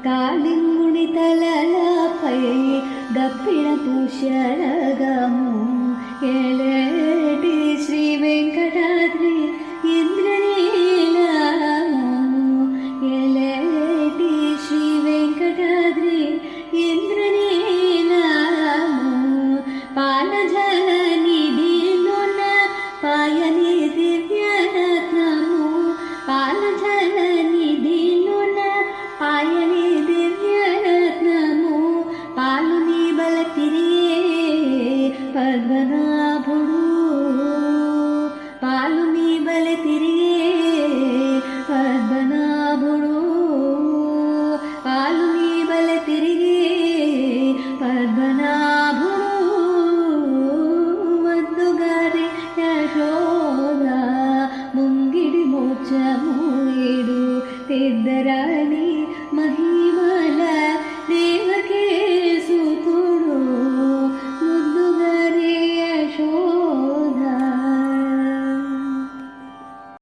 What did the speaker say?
కాళింగుని తలలపై గప్పిన పుష్యరగము Eleti Shri Venkatadri ఇంద్రనీలము Eleti Shri Venkatadri ఇంద్రనీలము పాలజల నిధిలోన పాయని దివ్యరత్నము పాలజల నిధిలోన పాయని